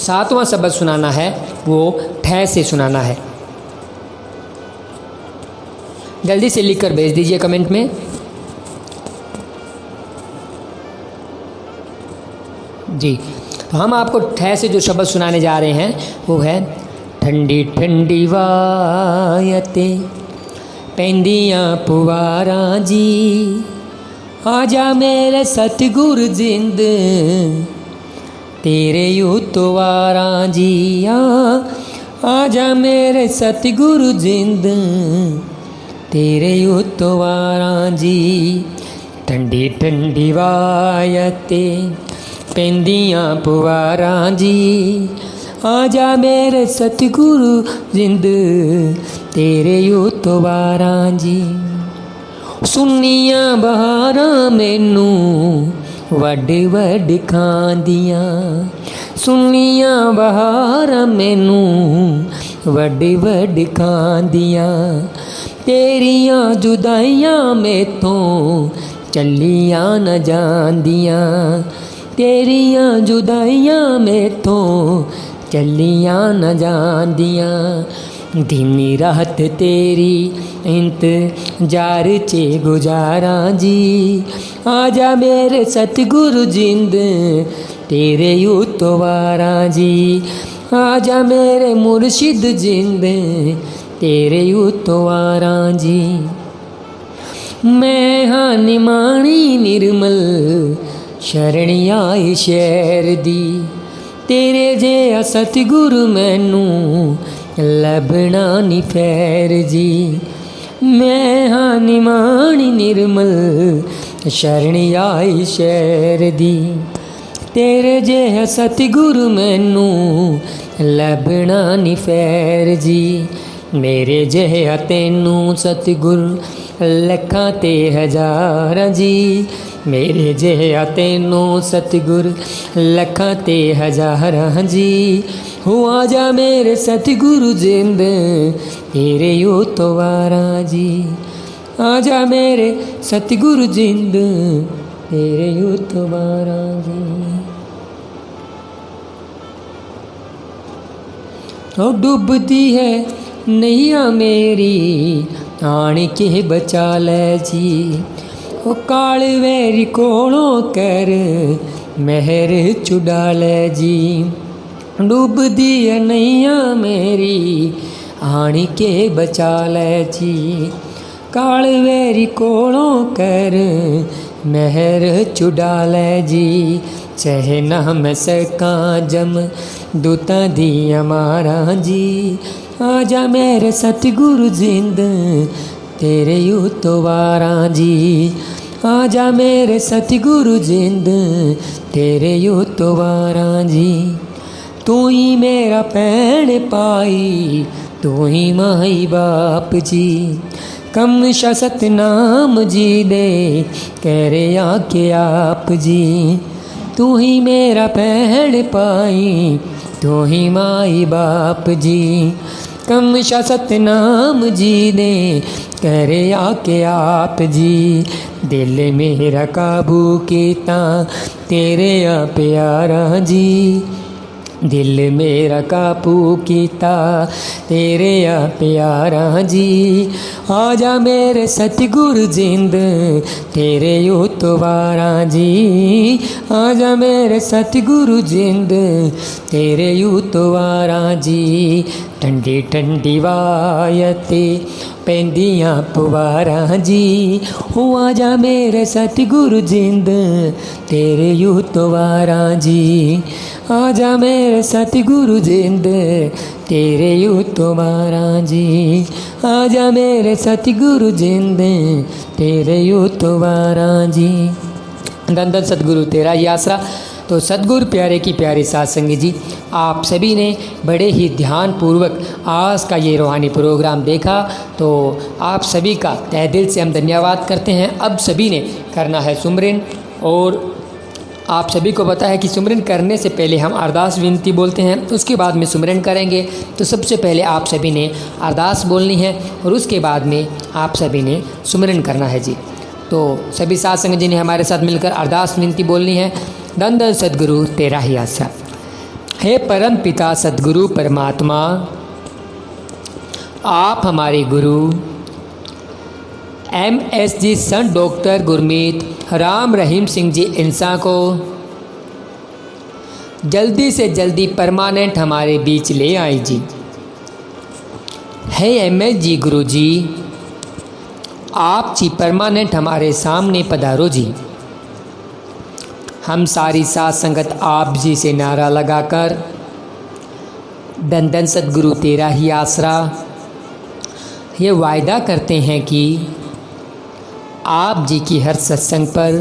7वां शब्द सुनाना है वो ठह से सुनाना है। जल्दी से लिख कर भेज दीजिए कमेंट में। जी, तो हम आपको ठह से जो शब्द सुनाने जा रहे हैं वो है ठंडी ठंडी वायते पैंदियां पुवारां जी, आजा मेरे सतगुर जिंद तेरे उतवारां जी, आजा मेरे सतगुर जिंद तेरे उतवारां जी। ठंडी ठंडी वायते पैंदियां पुवारां जी, आजा मेरे सतगुरु जिंद तेरे उतवारां जी। सुन्नियां बहारां मैनू वड वड खांदियां, सुन्नियां बहारां मैनू वड वड खांदियां, तेरियां जुदाइयां मैथों चलियां न जांदियां, तेरियां जुदाइयां मैथों चलियां न जांदियां। दिन रात तेरी इंतजार चे गुजारां जी, आजा मेरे सतगुरु जिंद तेरे उतवारां जी, आजा मेरे मुर्शिद जिंद तेरे उतवारां जी। मैं हाँ निमाणी निर्मल शरण आई शहर दी, तेरे जेहा सतगुरु मैनू लभना नी फैर जी। मैं हाँ निमाणी निर्मल शरण आई शहर दी, तेरे जेहा सतगुरु मैनू लभना नी फैर जी। मेरे जिहा तैनू सतगुर लखां ते हज़ारां जी, मेरे जिहा तैनू सतगुर लखां ते हज़ारां जी। हो आजा मेरे सतगुरु जिंद तेरे उतवारां जी, आजा मेरे सतगुरु जिंद तेरे उतवारां जी। ओ डुबदी है नैया मेरी आण के बचा लै जी, ओ काल वैरी कोलों कर महर चुड़ा लै जी। डुबदी है नैया मेरी आण के बचा लै जी, काल वैरी कोलों कर महर चुड़ा लै जी। सह ना मैं सकां जम दूतां दियां मारां जी, आजा मेरे सतगुरु जिंद तेरे उतवारां जी, आजा मेरे सतगुरु जिंद तेरे उतवारां जी। तू ही मेरा भैन पाई तू ही माई बाप जी, कम शा सतनाम जी दे कह रे आके आप जी। तू ही मेरा भैन पाई तू ही माई बाप जी, कम शा सतनाम जी दे करे आके आप जी। दिल मेरा काबू कीता तेरे आ प्यारा जी, दिल मेरा काबू कीता तेरे आ प्यारा जी। आजा मेरे सतगुरु जिंद तेरे उतवारां जी, आजा मेरे सतगुरु जिंद तेरे उतवारां जी। ठंडी ठंडी वायते पैंदियां पुवारां जी, हो आजा मेरे सतगुरु जिंद तेरे उतवारां जी, आजा मेरे सतगुरु जिंद तेरे उतवारां जी, आजा मेरे सतगुरु जिंद तेरे उतवारां जी। धन धन सतगुरु तेरा ही आसरा। तो सतगुरु प्यारे की प्यारी साथ संगत जी, आप सभी ने बड़े ही ध्यानपूर्वक आज का ये रूहानी प्रोग्राम देखा, तो आप सभी का तहे दिल से हम धन्यवाद करते हैं। अब सभी ने करना है सुमरन, और आप सभी को पता है कि सुमिरन करने से पहले हम अरदास विनती बोलते हैं, उसके बाद में सुमिरन करेंगे। तो सबसे पहले आप सभी ने अरदास बोलनी है और उसके बाद में आप सभी ने सुमिरन करना है जी। तो सभी साथ संगत जी ने हमारे साथ मिलकर अरदास विनती बोलनी है। धन धन सद्गुरु तेरा ही आसरा। हे परम पिता सद्गुरु परमात्मा, आप हमारे गुरु MSG संत डॉक्टर गुरमीत राम रहीम सिंह जी इंसान को जल्दी से जल्दी परमानेंट हमारे बीच ले आए जी। हे MSG गुरु जी, आप जी परमानेंट हमारे सामने पधारो जी। हम सारी साथ संगत आप जी से नारा लगाकर धन धन सद्गुरु तेरा ही आसरा ये वायदा करते हैं कि आप जी की हर सत्संग पर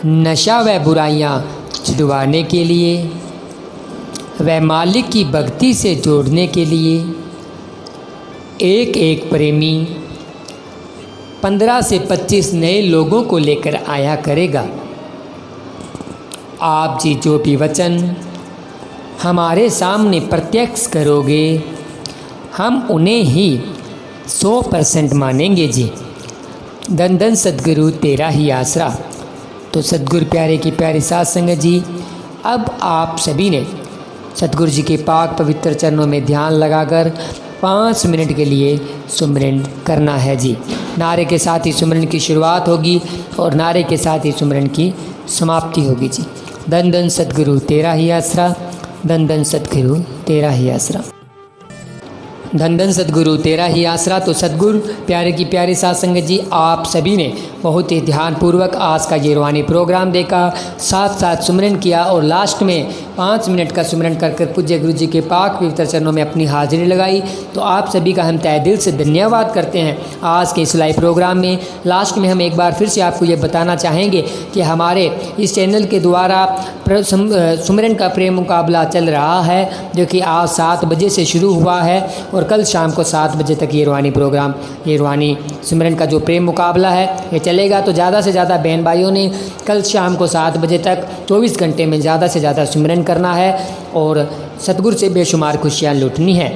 नशा व बुराइयां छुड़वाने के लिए व मालिक की भक्ति से जोड़ने के लिए एक एक प्रेमी 15 से 25 नए लोगों को लेकर आया करेगा। आप जी जो भी वचन हमारे सामने प्रत्यक्ष करोगे, हम उन्हें ही 100% मानेंगे जी। धन धन सद्गुरु तेरा ही आसरा। तो सद्गुरु प्यारे की प्यारी साथ संगत जी, अब आप सभी ने सद्गुरु जी के पाक पवित्र चरणों में ध्यान लगाकर 5 मिनट के लिए सुमिरन करना है जी। नारे के साथ ही सुमिरन की शुरुआत होगी और नारे के साथ ही सुमिरन की समाप्ति होगी जी। धन धन सद्गुरु तेरा ही आसरा, धन धन सद्गुरु तेरा ही आसरा, धन धन सद्गुरु तेरा ही आसरा। तो सद्गुरु प्यारे की प्यारी साथ संगत जी, आप सभी ने बहुत ही ध्यानपूर्वक आज का ये रूहानी प्रोग्राम देखा, साथ साथ सुमिरन किया और लास्ट में 5 मिनट का सुमिरन कर कर पूज्य गुरु जी के पाक पवित्र चरणों में अपनी हाजिरी लगाई। तो आप सभी का हम तहे दिल से धन्यवाद करते हैं। आज के इस लाइव प्रोग्राम में लास्ट में हम एक बार फिर से आपको ये बताना चाहेंगे कि हमारे इस चैनल के द्वारा सुमिरन का प्रेम मुकाबला चल रहा है, जो कि आज 7 बजे से शुरू हुआ है और कल शाम को 7 बजे तक ये रूहानी प्रोग्राम, ये रूहानी सुमिरन का जो प्रेम मुकाबला है ये चलेगा। तो ज़्यादा से ज़्यादा बहन भाइयों ने कल शाम को 7 बजे तक 24 घंटे में ज़्यादा से ज़्यादा सुमिरन करना है और सतगुरु से बेशुमार खुशियाँ लूटनी है।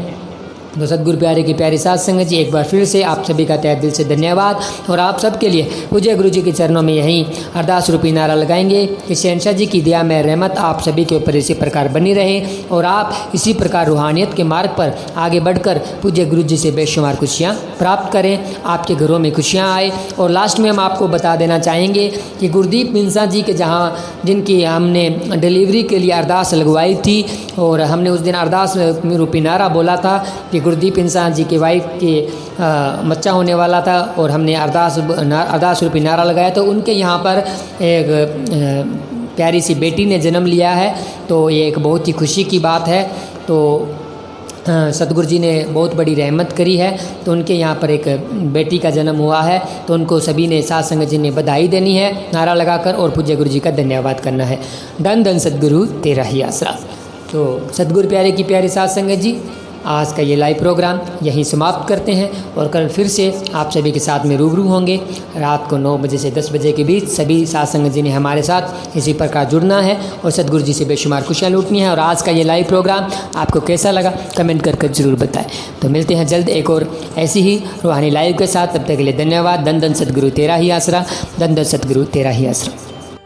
तो सतगुरु प्यारे की प्यारी साथ संगत जी, एक बार फिर से आप सभी का तहे दिल से धन्यवाद। और आप सबके लिए पूज्य गुरु जी के चरणों में यहीं अरदास रूपी नारा लगाएंगे कि शहंशाह जी की दया में रहमत आप सभी के ऊपर इसी प्रकार बनी रहे और आप इसी प्रकार रूहानियत के मार्ग पर आगे बढ़कर पूज्य गुरु जी से बेशुमार खुशियाँ प्राप्त करें, आपके घरों में खुशियाँ आए। और लास्ट में हम आपको बता देना चाहेंगे कि गुरदीप इंसान जी के जहाँ जिनकी हमने डिलीवरी के लिए अरदास लगवाई थी और हमने उस दिन अरदास रूपी नारा बोला था कि गुरदीप इंसान जी की वाइफ के बच्चा होने वाला था और हमने अरदास रूपी नारा लगाया। तो उनके यहाँ पर एक प्यारी सी बेटी ने जन्म लिया है, तो ये एक बहुत ही खुशी की बात है। तो सतगुरु जी ने बहुत बड़ी रहमत करी है, तो उनके यहाँ पर एक बेटी का जन्म हुआ है, तो उनको सभी ने साथ संगत जी ने बधाई देनी है नारा लगाकर और पूज्य गुरु जी का धन्यवाद करना है। धन धन सद्गुरु तेरा ही आसरा। तो सतगुरु प्यारे की प्यारी साथ संगत जी, आज का ये लाइव प्रोग्राम यहीं समाप्त करते हैं और कल फिर से आप सभी के साथ में रूबरू होंगे। रात को 9 बजे से 10 बजे के बीच सभी साथ संगत जी ने हमारे साथ इसी प्रकार जुड़ना है और सतगुरु जी से बेशुमार खुशियाँ लूटनी है। और आज का ये लाइव प्रोग्राम आपको कैसा लगा कमेंट कर ज़रूर बताएं। तो मिलते हैं जल्द एक और ऐसी ही रूहानी लाइव के साथ। तब तक के लिए धन्यवाद। धन धन सतगुरु तेरा ही आसरा, धन धन सतगुरु तेरा ही आसरा।